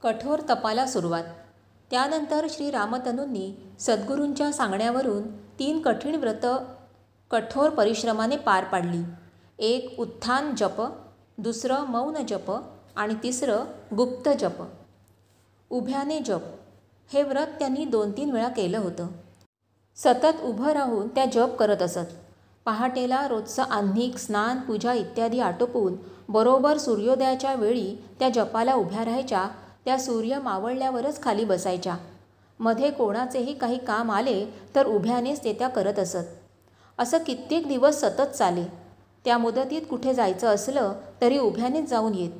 कठोर तपाला सुरुवात. त्यानंतर श्री रामतनूंनी सद्गुरूंच्या सांगण्यावरून 3 कठीण व्रतं कठोर परिश्रमाने पार पाडली. एक उत्थान जप, दुसरं मौन जप आणि तिसरं गुप्त जप. उभ्याने जप हे व्रत त्यांनी 2-3 वेळा केलं होतं. सतत उभं राहून त्या जप करत असत. पहाटेला रोजचं आह्निक, स्नान, पूजा इत्यादी आटोपून बरोबर सूर्योदयाच्या वेळी त्या जपाला उभ्या राहायच्या. त्या सूर्य मावळल्यावरच खाली बसायच्या. मध्ये कोणाचेही काही काम आले तर उभ्यानेच ते त्या करत असत. असं कित्येक दिवस सतत चाले. त्या मुदतीत कुठे जायचं असलं तरी उभ्यानेच जाऊन येत.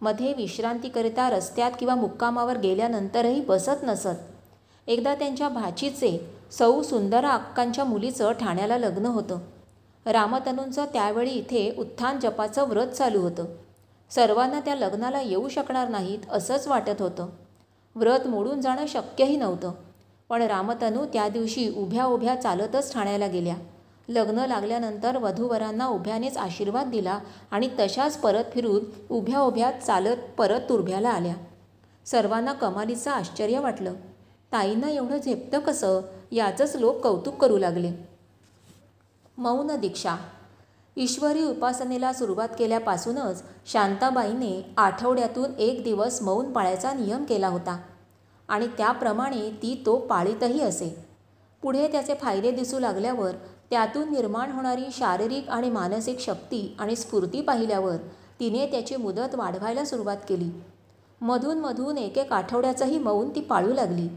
मध्ये विश्रांतीकरिता रस्त्यात किंवा मुक्कामावर गेल्यानंतरही बसत नसत. एकदा त्यांच्या भाचीचे सौ सुंदरा अक्कांच्या मुलीचं ठाण्याला लग्न होतं. रामतनूंचं त्यावेळी इथे उत्थान जपाचं व्रत चालू होतं. सर्वांना त्या लग्नाला येऊ शकणार नाहीत असंच वाटत होतं. व्रत मोडून जाणं शक्यही नव्हतं. पण रामतनू त्या दिवशी उभ्या उभ्या चालतच ठाण्याला गेल्या. लग्न लागल्यानंतर वधूवरांना उभ्यानेच आशीर्वाद दिला आणि तशाच परत फिरून उभ्या उभ्या चालत परत तुरभ्याला आल्या. सर्वांना कमालीचं आश्चर्य वाटलं. ताईंना एवढं झेपतं कसं याचंच लोक कौतुक करू लागले. मौन दीक्षा. ईश्वरी उपासनेला सुरुवात केल्यापासूनच शांताबाईने आठवड्यातून 1 दिवस मौन पाळायचा नियम केला होता आणि त्याप्रमाणे ती तो पाळीतही असे. पुढे त्याचे फायदे दिसू लागल्यावर, त्यातून निर्माण होणारी शारीरिक आणि मानसिक शक्ती आणि स्फूर्ती पाहिल्यावर तिने त्याची मुदत वाढवायला सुरुवात केली. मधून मधून 1-1 आठवड्याचंही मौन ती पाळू लागली.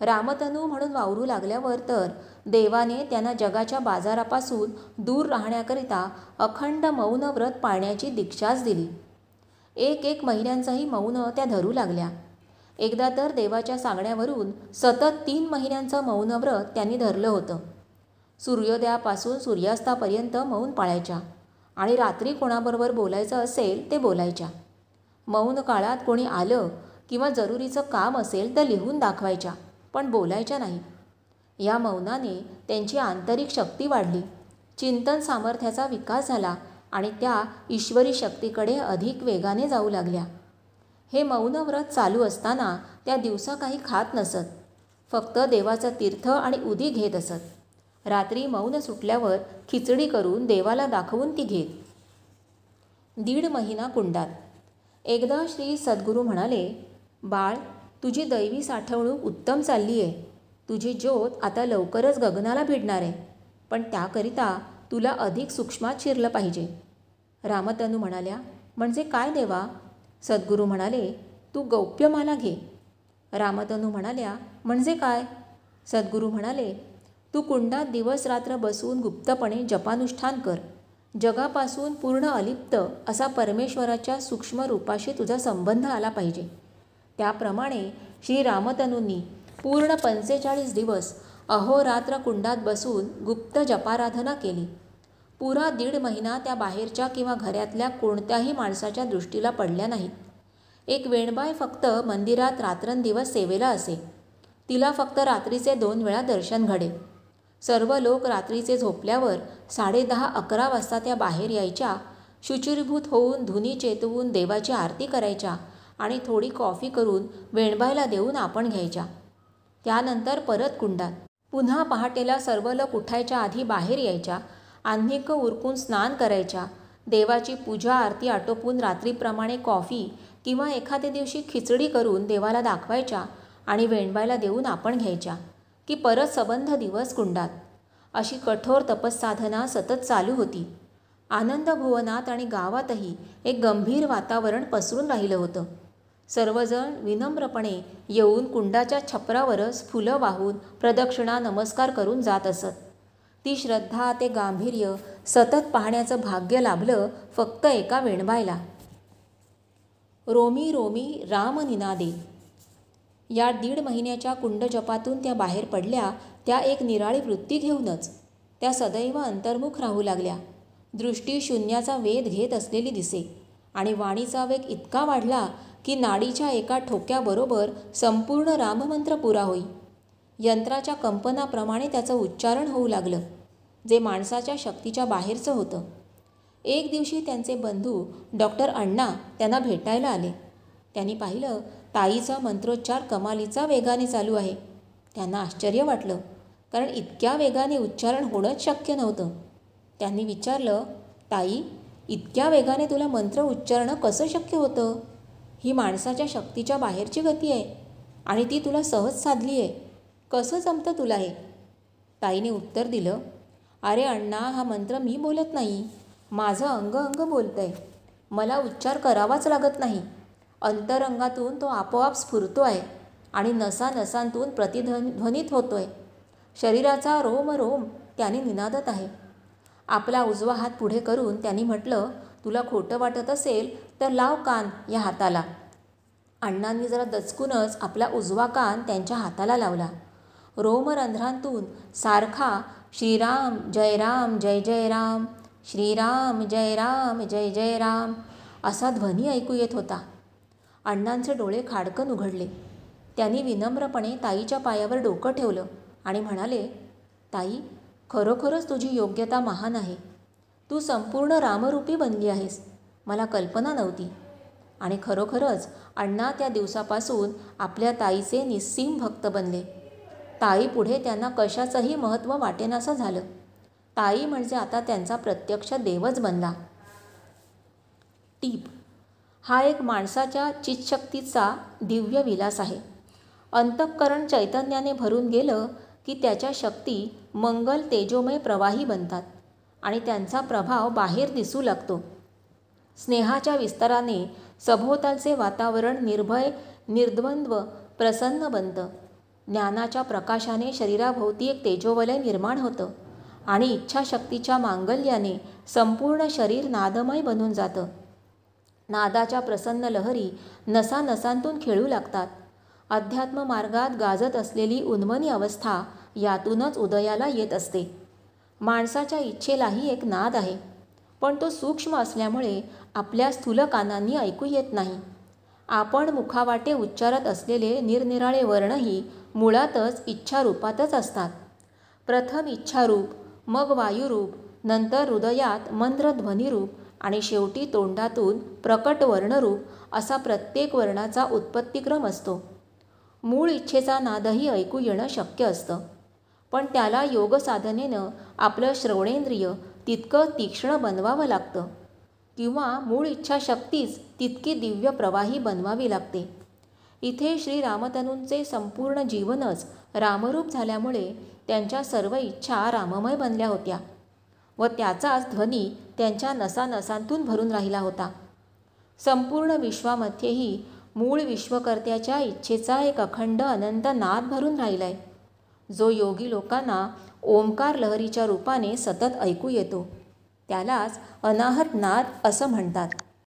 रामतनू म्हणून वावरू लागल्यावर तर देवाने त्यांना जगाच्या बाजारापासून दूर राहण्याकरिता अखंड मौन व्रत पाळण्याची दीक्षाच दिली. 1-1 महिन्यांचंही मौन त्या धरू लागल्या. एकदा तर देवाच्या सांगण्यावरून सतत 3 महिन्यांचं मौन व्रत त्यांनी धरलं होतं. सूर्योदयापासून सूर्यास्तापर्यंत मौन पाळायच्या आणि रात्री कोणाबरोबर बोलायचं असेल ते बोलायच्या. मौन काळात कोणी आलं किंवा जरुरीचं काम असेल तर लिहून दाखवायच्या, पण बोलायच्या नाही. या मौनाने त्यांची आंतरिक शक्ती वाढली, चिंतन सामर्थ्याचा विकास झाला आणि त्या ईश्वरी शक्तीकडे अधिक वेगाने जाऊ लागल्या. हे मौन व्रत चालू असताना त्या दिवसा काही खात नसत. फक्त देवाचं तीर्थ आणि उदी घेत असत. रात्री मौन सुटल्यावर खिचडी करून देवाला दाखवून ती घेत. 1.5 महिना कुंडात. एकदा श्री सद्गुरू म्हणाले, बाळ, तुझी दैवी साठवणूक उत्तम चालली आहे. तुझी ज्योत आता लवकरच गगनाला भिडणार आहे, पण त्याकरिता तुला अधिक सूक्ष्मात शिरलं पाहिजे. रामतनू म्हणाल्या, म्हणजे काय देवा? सद्गुरू म्हणाले, तू गौप्यमाला घे. रामतनू म्हणाल्या, म्हणजे काय? सद्गुरू म्हणाले, तू कुंडात दिवस रात्र बसून गुप्तपणे जपानुष्ठान कर. जगापासून पूर्ण अलिप्त असा परमेश्वराच्या सूक्ष्म रूपाशी तुझा संबंध आला पाहिजे. त्याप्रमाणे श्री रामतनूंनी पूर्ण 45 दिवस अहोरात्र कुंडात बसून गुप्त जपाराधना केली. पुरा 1.5 महिना त्या बाहेरच्या किंवा घरातल्या कोणत्याही माणसाच्या दृष्टीला पडल्या नाहीत. एक वेणबाई फक्त मंदिरात रात्रंदिवस सेवेला असे. तिला फक्त रात्रीचे 2 वेळा दर्शन घडे. सर्व लोक रात्रीचे झोपल्यावर 10:30-11 वाजता त्या बाहेर यायच्या. शुचिर्भूत होऊन धुनी चेतवून देवाची आरती करायच्या आणि थोडी कॉफी करून वेणबाईला देऊन आपण घ्यायच्या. त्यानंतर परत कुंडात. पुन्हा पहाटेला सर्व लोक उठायच्या आधी बाहेर यायच्या. आह्निक उरकून स्नान करायच्या. देवाची पूजा आरती आटोपून रात्रीप्रमाणे कॉफी किंवा एखाद्या दिवशी खिचडी करून देवाला दाखवायच्या आणि वेणबाईला देऊन आपण घ्यायच्या की परत सबंध दिवस कुंडात. अशी कठोर तपस्साधना सतत चालू होती. आनंद भुवनात आणि गावातही एक गंभीर वातावरण पसरून राहिलं होतं. सर्वजण विनम्रपणे येऊन कुंडाच्या छपरावरच फुलं वाहून प्रदक्षिणा नमस्कार करून जात असत. ती श्रद्धा, ते गांभीर्य सतत पाहण्याचं भाग्य लाभलं फक्त एका वेणबाईला. रोमी रोमी राम निनादे. या 1.5 महिन्याच्या कुंडजपातून त्या बाहेर पडल्या. त्या एक निराळी वृत्ती घेऊनच. त्या सदैव अंतर्मुख राहू लागल्या. दृष्टी शून्याचा वेध घेत असलेली दिसे आणि वाणीचा वेग इतका वाढला की नाडीच्या एका ठोक्याबरोबर संपूर्ण राममंत्र पुरा होई. यंत्राच्या कंपनाप्रमाणे त्याचं उच्चारण होऊ लागलं, जे माणसाच्या शक्तीच्या बाहेरचं होतं. एक दिवशी त्यांचे बंधू डॉक्टर अण्णा त्यांना भेटायला आले. त्यांनी पाहिलं ताईचा मंत्रोच्चार कमालीचा वेगाने चालू आहे. त्यांना आश्चर्य वाटलं, कारण इतक्या वेगाने उच्चारण होणंच शक्य नव्हतं. त्यांनी विचारलं, ताई, इतक्या वेगाने तुला मंत्र उच्चारणं कसं शक्य होतं? ही माणसाच्या शक्तीच्या बाहेरची गती आहे आणि ती तुला सहज साधली आहे. कसं जमतं तुला हे? ताईने उत्तर दिलं, अरे अण्णा, हा मंत्र मी बोलत नाही, माझं अंग अंग बोलतं आहे. मला उच्चार करावाच लागत नाही. अंतरंगातून तो आपोआप स्फुरतो आहे आणि नसानसांतून प्रतिध्वनित होतो आहे. शरीराचा रोम रोम त्याने निनादत आहे. आपला उजवा हात पुढे करून त्यांनी म्हटलं, तुला खोटं वाटत असेल तर लाव कान या हाताला. अण्णांनी जरा दचकूनच आपला उजवा कान त्यांच्या हाताला लावला. रोमरंध्रांतून सारखा श्रीराम जय राम जय जय राम, श्रीराम जय राम जय जय राम असा ध्वनी ऐकू येत होता. अण्णांचे डोळे खाडकन उघडले. त्यांनी विनम्रपणे ताईच्या पायावर डोकं ठेवलं आणि म्हणाले, ताई, खरोखरच तुझी योग्यता महान आहे. तू संपूर्ण रामरूपी बनली आहेस. मला कल्पना नव्हती. आणि खरोखरच अण्णा त्या दिवसापासून आपल्या ताईचे निस्सीम भक्त बनले. ताईपुढे त्यांना कशाचंही महत्त्व वाटेनासं झालं. ताई म्हणजे आता त्यांचा प्रत्यक्ष देवच बनला. टीप: हा एक माणसाच्या चित्शक्तीचा दिव्य विलास आहे. अंतःकरण चैतन्याने भरून गेलं की त्याच्या शक्ती मंगल तेजोमय प्रवाही बनतात आणि त्यांचा प्रभाव बाहेर दिसू लागतो. स्नेहाच्या विस्ताराने सभोवतालचे वातावरण निर्भय, निर्द्वंद्व, प्रसन्न बनतं. ज्ञानाच्या प्रकाशाने शरीराभोवती एक तेजोवलय निर्माण होतं आणि इच्छाशक्तीच्या मांगल्याने संपूर्ण शरीर नादमय बनून जातं. नादाच्या प्रसन्न लहरी नसानसांतून खेळू लागतात. अध्यात्म मार्गात गाजत असलेली उन्मनी अवस्था यातूनच उदयाला येत असते. माणसाच्या इच्छेलाही एक नाद आहे, पण तो सूक्ष्म असल्यामुळे आपल्या स्थूल कानांनी ऐकू येत नाही. आपण मुखावाटे उच्चारत असलेले निरनिराळे वर्णही मुळातच इच्छारूपातच असतात. प्रथम इच्छारूप, मग वायुरूप, नंतर हृदयात मंत्रध्वनिरूप आणि शेवटी तोंडातून प्रकट वर्णरूप असा प्रत्येक वर्णाचा उत्पत्तिक्रम असतो. मूळ इच्छेचा नादही ऐकू येणं शक्य असतं, पण त्याला योगसाधनेनं आपलं श्रवणेंद्रिय तितकं तीक्ष्ण बनवावं लागतं किंवा मूळ इच्छाशक्तीच तितकी दिव्य प्रवाही बनवावी लागते. इथे श्री रामतनूंचे संपूर्ण जीवनच रामरूप झाल्यामुळे त्यांच्या सर्व इच्छा राममय बनल्या होत्या व त्याचाच ध्वनी त्यांच्या नसानसांतून भरून राहिला होता. संपूर्ण विश्वामध्येही मूळ विश्वकर्त्याच्या इच्छेचा एक अखंड अनंत नाद भरून राहिलाय, जो योगी लोकांना ओंकार लहरीच्या रूपाने सतत ऐकू येतो. त्यालाच अनाहत नाद असं म्हणतात.